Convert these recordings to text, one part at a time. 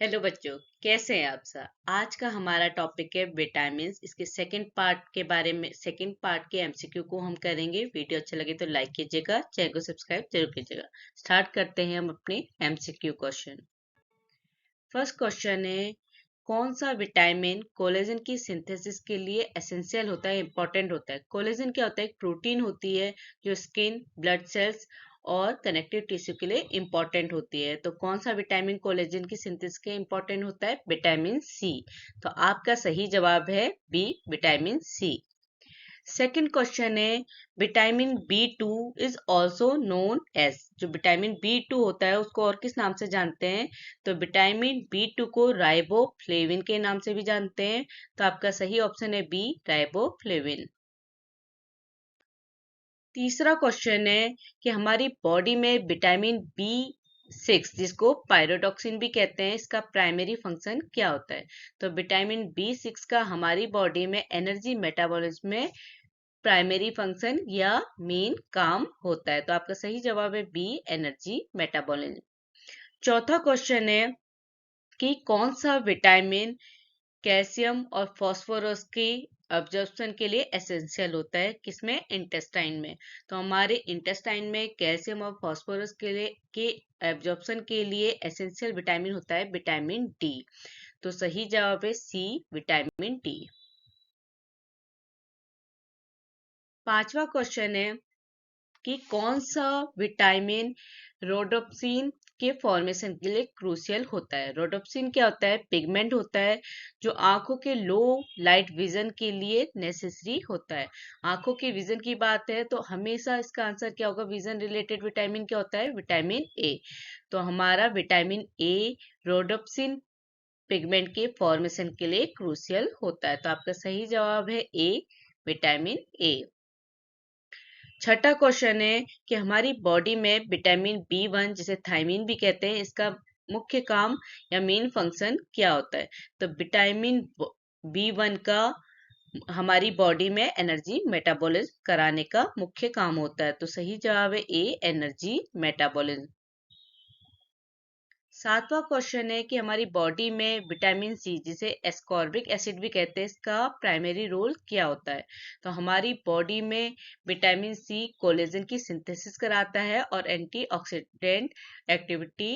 Hello बच्चों, कैसे हैं आप सब। आज का हमारा टॉपिक है विटामिन। इसके सेकंड पार्ट के एमसीक्यू को हम करेंगे। वीडियो अच्छा लगे तो लाइक कीजिएगा, चैनल को सब्सक्राइब जरूर कीजिएगा। स्टार्ट करते हैं हम अपने एमसीक्यू क्वेश्चन। फर्स्ट क्वेश्चन है, कौन सा विटामिन कोलेजन की सिंथेसिस के लिए एसेंशियल होता है, इंपॉर्टेंट होता है। कोलेजन क्या होता है? एक प्रोटीन होती है जो स्किन, ब्लड सेल्स और कनेक्टिव टिश्यू के लिए इंपॉर्टेंट होती है। तो कौन सा विटामिन कोलेजन की सिंथेसिस के इंपॉर्टेंट होता है? Vitamin C. तो आपका सही जवाब है B, vitamin C. Second question है, vitamin B2 is also known as. जो विटामिन B2 होता है उसको और किस नाम से जानते हैं? तो विटामिन B2 को राइबोफ्लेविन के नाम से भी जानते हैं। तो आपका सही ऑप्शन है बी, राइबोफ्लेविन। तीसरा क्वेश्चन है कि हमारी बॉडी में विटामिन B6 जिसको पायरोटॉक्सिन भी कहते हैं, इसका प्राइमरी फंक्शन क्या होता है? तो विटामिन B6 का हमारी बॉडी में एनर्जी मेटाबॉलिज्म में प्राइमरी फंक्शन या मेन काम होता है। तो आपका सही जवाब है बी, एनर्जी मेटाबॉलिज्म। चौथा क्वेश्चन है कि कौन सा विटामिन कैल्शियम और फास्फोरस की अब्जॉर्प्शन के लिए एसेंशियल होता है? किसमें? इंटेस्टाइन में। तो हमारे इंटेस्टाइन में कैल्शियम और फास्फोरस के एब्जॉर्प्शन के लिए एसेंशियल विटामिन होता है विटामिन डी। तो सही जवाब है सी, विटामिन डी। पांचवा क्वेश्चन है कि कौन सा विटामिन रोडोप्सिन के फॉर्मेशन के लिए क्रूशियल होता है। रोडोप्सिन क्या होता है? पिगमेंट होता है जो आंखों के लो लाइट विजन के लिए नेसेसरी होता है। आंखों के विजन की बात है तो हमेशा इसका आंसर क्या होगा? विजन रिलेटेड विटामिन क्या होता है? Vitamin A. तो हमारा विटामिन ए रोडोप्सिन पिगमेंट के फॉर्मेशन के लिए क्रूशियल होता है। तो आपका सही जवाब है ए, विटामिन ए। छठा क्वेश्चन है कि हमारी बॉडी में विटामिन B1 जिसे थायमीन भी कहते हैं, इसका मुख्य काम या मेन फंक्शन क्या होता है? तो विटामिन B1 का हमारी बॉडी में एनर्जी मेटाबॉलिज्म कराने का मुख्य काम होता है। तो सही जवाब है ए, एनर्जी मेटाबॉलिज्म। सातवां क्वेश्चन है कि हमारी बॉडी में विटामिन सी जिसे एस्कॉर्बिक एसिड भी कहते हैं, इसका प्राइमरी रोल क्या होता है? तो हमारी बॉडी में विटामिन सी कोलेजन की सिंथेसिस कराता है और एंटीऑक्सीडेंट एक्टिविटी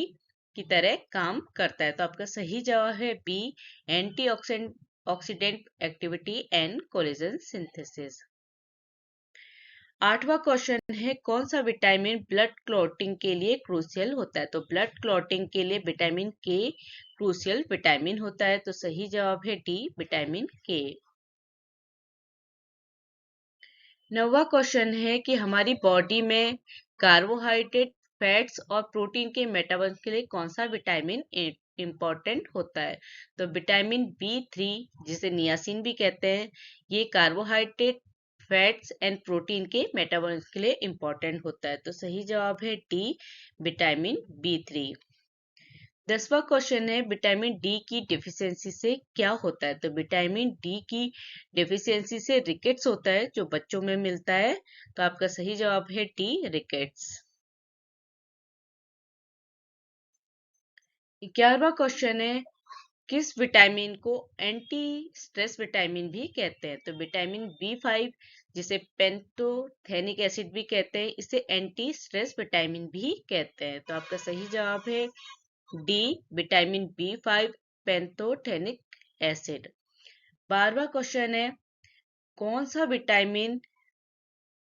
की तरह काम करता है। तो आपका सही जवाब है B, antioxidant activity and collagen synthesis. आठवां क्वेश्चन है, कौन सा विटामिन ब्लड क्लॉटिंग के लिए क्रूशियल होता है? तो ब्लड क्लॉटिंग के लिए विटामिन के क्रूशियल विटामिन होता है। तो सही जवाब है डी, विटामिन के। नौवां क्वेश्चन है कि हमारी बॉडी में कार्बोहाइड्रेट, फैट्स और प्रोटीन के मेटाबॉलिज्म के लिए कौन सा विटामिन इंपॉर्टेंट होता है? तो विटामिन B3 जिसे नियासिन भी कहते हैं, ये कार्बोहाइड्रेट, फैट्स एंड प्रोटीन के मेटाबॉलिज्म के लिए इंपॉर्टेंट होता है। तो सही जवाब है डी, विटामिन B3। 10वां क्वेश्चन है, विटामिन डी की डिफिशियंसी से क्या होता है? तो विटामिन डी की डिफिशियंसी से रिकेट्स होता है जो बच्चों में मिलता है। तो आपका सही जवाब है डी, रिकेट्स। 11वां क्वेश्चन है, किस विटामिन को एंटी स्ट्रेस विटामिन भी कहते हैं? तो विटामिन B5 जिसे पेंटोथेनिक एसिड भी कहते हैं, इसे एंटी स्ट्रेस विटामिन भी कहते हैं। तो आपका सही जवाब है D, vitamin B5 pantothenic acid. 12वां क्वेश्चन है, कौन सा विटामिन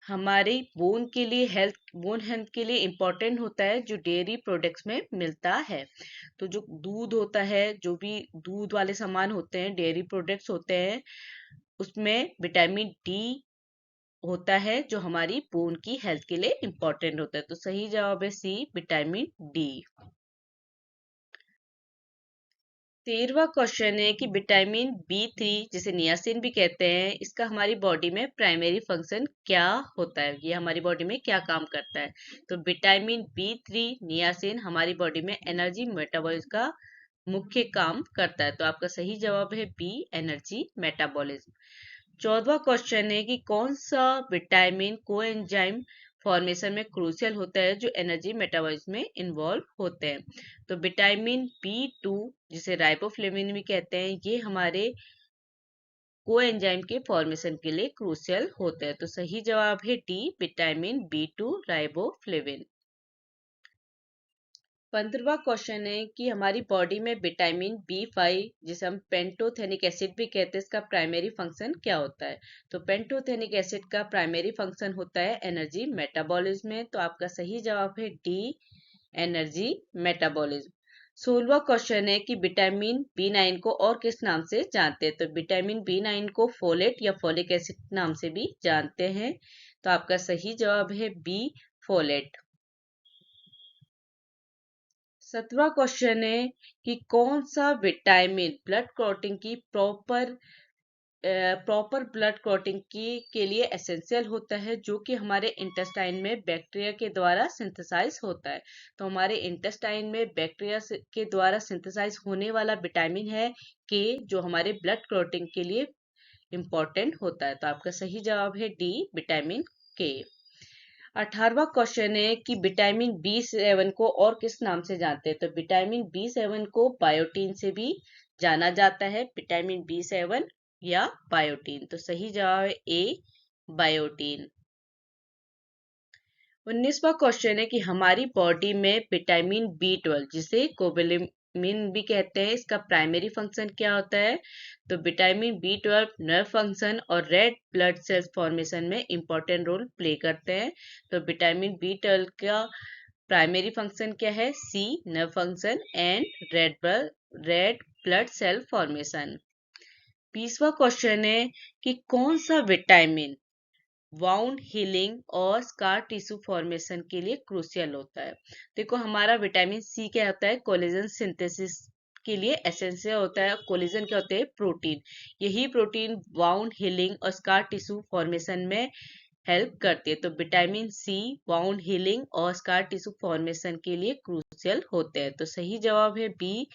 हमारी बोन हेल्थ के लिए इंपॉर्टेंट होता है जो डेयरी प्रोडक्ट्स में मिलता है? तो जो दूध होता है, जो भी दूध वाले सामान होते हैं, डेयरी प्रोडक्ट्स होते हैं, उसमें विटामिन डी होता है जो हमारी बोन की हेल्थ के लिए इंपॉर्टेंट होता है। तो सही जवाब है सी, विटामिन डी। 13वां क्वेश्चन है कि विटामिन B3 जिसे नियासिन भी कहते हैं, इसका हमारी बॉडी में प्राइमरी फंक्शन क्या होता है? ये हमारी बॉडी में क्या काम करता है? तो विटामिन B3 नियासिन हमारी बॉडी में एनर्जी मेटाबॉलिज्म का मुख्य काम करता है। तो आपका सही जवाब है बी, एनर्जी मेटाबॉलिज्म। 14वां क्वेश्चन है कि कौन सा विटामिन कोएंजाइम फॉर्मेशन में क्रूशियल होता है, जो एनर्जी मेटाबॉलिज्म में इन्वॉल्व होते हैं। तो विटामिन B2 जिसे राइबोफ्लेविन भी कहते हैं, ये हमारे कोएंजाइम के फॉर्मेशन के लिए क्रूशियल होते हैं। तो सही जवाब है डी, विटामिन B2 राइबोफ्लेविन। 15वां क्वेश्चन है कि हमारी बॉडी में विटामिन B5 जिसे हम पेंटोथेनिक एसिड भी कहते हैं, इसका प्राइमरी फंक्शन क्या होता है? तो पेंटोथेनिक एसिड का प्राइमरी फंक्शन होता है एनर्जी मेटाबॉलिज्म में। तो आपका सही जवाब है डी, एनर्जी मेटाबॉलिज्म। 16वां क्वेश्चन है कि विटामिन B9 को और किस नाम से जानते हैं? तो विटामिन B9 को फोलेट या फोलिक एसिड नाम से भी जानते हैं। तो आपका सही जवाब है बी, फोलेट। 17वां क्वेश्चन है कि कौन सा विटामिन ब्लड क्लॉटिंग की प्रॉपर ब्लड क्लॉटिंग की के लिए एसेंशियल होता है, जो कि हमारे इंटेस्टाइन में बैक्टीरिया के द्वारा सिंथेसाइज होता है। तो हमारे इंटेस्टाइन में बैक्टीरिया के द्वारा सिंथेसाइज होने वाला विटामिन है के, जो हमारे ब्लड क्लॉटिंग के लिए इंपॉर्टेंट होता है। तो आपका सही जवाब है डी, विटामिन के। 18वां क्वेश्चन है कि विटामिन B7 को और किस नाम से जानते हैं? तो विटामिन B7 को बायोटीन से भी जाना जाता है, विटामिन B7 या बायोटीन। तो सही जवाब है ए, बायोटीन। 19वां क्वेश्चन है कि हमारी बॉडी में विटामिन B12 जिसे कोबेलामिन भी कहते हैं, इसका प्राइमरी फंक्शन क्या होता है? तो विटामिन B12 नर्व फंक्शन और रेड ब्लड सेल्स फॉर्मेशन में इंपॉर्टेंट रोल प्ले करते हैं। तो विटामिन B12 का प्राइमरी फंक्शन क्या है? C, nerve function and red blood cell formation. 20वां क्वेश्चन है कि कौन सा विटामिन वाउंड हीलिंग और स्कार टिश्यू फॉर्मेशन के लिए क्रूशियल होता है? देखो, हमारा विटामिन सी क्या होता है? कोलेजन सिंथेसिस के लिए एसेंशियल होता है। कोलेजन क्या होते हैं? प्रोटीन। यही प्रोटीन वाउंड हीलिंग और स्कार टिश्यू फॉर्मेशन में हेल्प करती है। तो विटामिन सी वाउंड हीलिंग और स्कार टिश्यू फॉर्मेशन के लिए क्रूशियल होते हैं। तो सही जवाब है बी,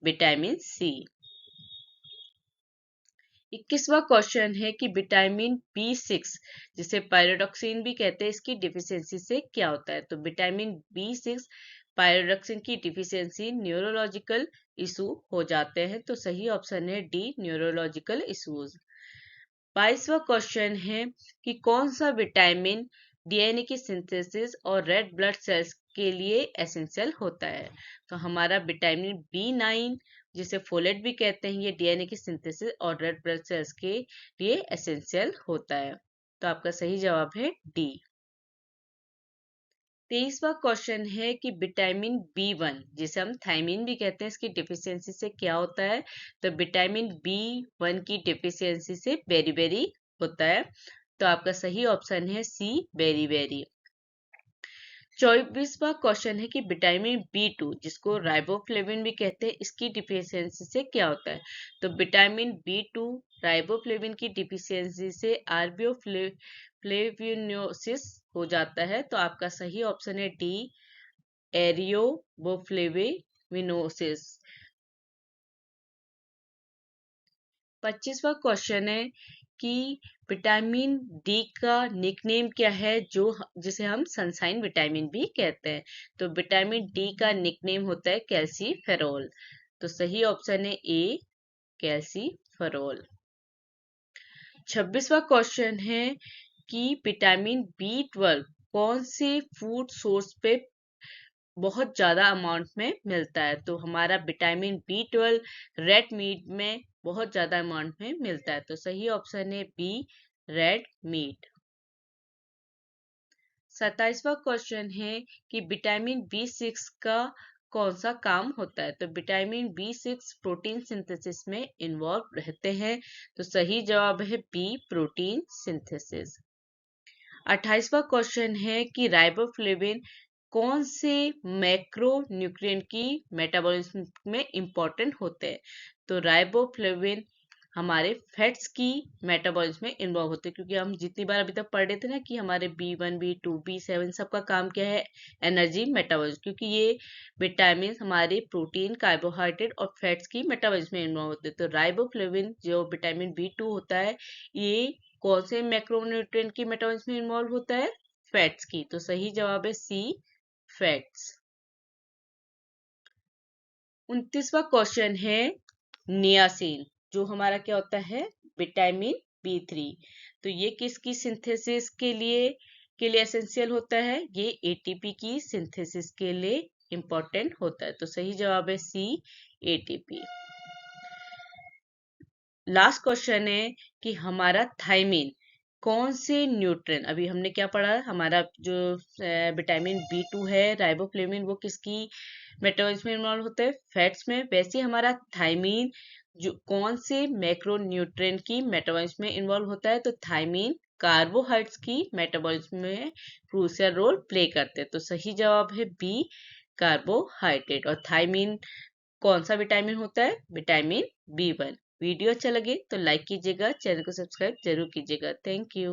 विटामिन सी। 21वां क्वेश्चन है कि विटामिन B6 जिसे पायरोडॉक्सिन भी कहते हैं, इसकी डिफिशियंसी से क्या होता है? तो विटामिन B6 पायरोडॉक्सिन की डिफिशियंसी न्यूरोलॉजिकल इशू हो जाते हैं। तो सही ऑप्शन है डी, न्यूरोलॉजिकल इश्यूज। 22वां क्वेश्चन है कि कौन सा विटामिन डीएनए की सिंथेसिस और रेड ब्लड सेल्स के लिए एसेंशियल होता है? तो हमारा विटामिन B9 जिसे फोलेट भी कहते हैं, ये डीएनए की सिंथेसिस और रेड ब्लड सेल्स के लिए एसेंशियल होता है। तो आपका सही जवाब है डी। 23वां क्वेश्चन है कि विटामिन B1 जिसे हम थायमिन भी कहते हैं, इसकी डिफिशियंसी से क्या होता है? तो विटामिन B1 की डिफिशियंसी से बेरी होता है। तो आपका सही ऑप्शन है सी, बेरी। 24वां क्वेश्चन है कि विटामिन B2 जिसको राइबोफ्लेविन भी कहते हैं, इसकी डिफिशियंसी से क्या होता है? तो विटामिन B2 राइबोफ्लेविन की डिफिशियंसी से आरबीओ फ्लेविनोसिस हो जाता है। तो आपका सही ऑप्शन है डी, एरियोबोफ्लेविनोसिस। 25वां क्वेश्चन है कि विटामिन डी का निकनेम क्या है, जिसे हम सनशाइन विटामिन भी कहते हैं? तो विटामिन डी का निकनेम होता है कैल्सीफेरोल। तो सही ऑप्शन है ए, कैल्सीफेरोल। 26वां क्वेश्चन है कि विटामिन B12 कौन से फूड सोर्स पे बहुत ज्यादा अमाउंट में मिलता है? तो हमारा विटामिन B12 रेड मीट में बहुत ज्यादा अमाउंट में मिलता है। तो सही ऑप्शन है बी, रेड मीट। 27वां क्वेश्चन है कि विटामिन B6 का कौन सा काम होता है? तो विटामिन B6 प्रोटीन सिंथेसिस में इन्वॉल्व रहते हैं। तो सही जवाब है बी, प्रोटीन सिंथेसिस। 28वां क्वेश्चन है कि राइबोफ्लेविन कौन से मैक्रो न्यूट्रिएंट की मेटाबॉलिज्म में इंपॉर्टेंट होते हैं? तो राइबोफ्लेविन हमारे फैट्स की मेटाबॉलिज्म में इन्वॉल्व होते हैं, क्योंकि हम जितनी बार अभी तक पढ़ रहे थे ना कि हमारे B1 B2 B7 सबका काम क्या है? एनर्जी मेटाबॉलिज्म, क्योंकि ये विटामिन हमारे प्रोटीन, कार्बोहाइड्रेट और फैट्स की मेटाबॉलिज्म में इन्वॉल्व होते हैं। तो राइबोफ्लेविन जो विटामिन B2 होता है, ये कौन से मैक्रोन्यूट्रिएंट की मेटाबॉलिज्म में इन्वॉल्व होता है? फैट्स की। तो सही जवाब है सी, फैट्स। 29वां क्वेश्चन है नियासिन, जो हमारा क्या होता है, विटामिन B3। तो ये किसकी सिंथेसिस के लिए एसेंशियल होता है, ये एटीपी की सिंथेसिस के लिए इंपॉर्टेंट होता है। तो सही जवाब है सी, एटीपी। लास्ट क्वेश्चन है कि हमारा थायमिन कौन से न्यूट्रिएंट, अभी हमने क्या पढ़ा, हमारा जो विटामिन B2 है, राइबोफ्लेविन, वो किसकी मेटाबॉलिज्म में इन्वॉल्व होता है, फैट्स में। वैसे हमारा थायमिन जो कौन से मैक्रो न्यूट्रिएंट की मेटाबॉलिज्म में इन्वॉल्व होता है, तो थायमिन कार्बोहाइड्रेट्स की मेटाबॉलिज्म में क्रूशियल रोल प्ले करते हैं। तो सही जवाब है बी, कार्बोहाइड्रेट। और थायमिन कौन सा विटामिन होता है, विटामिन B1। वीडियो अच्छा लगे तो लाइक कीजिएगा, चैनल को सब्सक्राइब जरूर कीजिएगा। Thank you.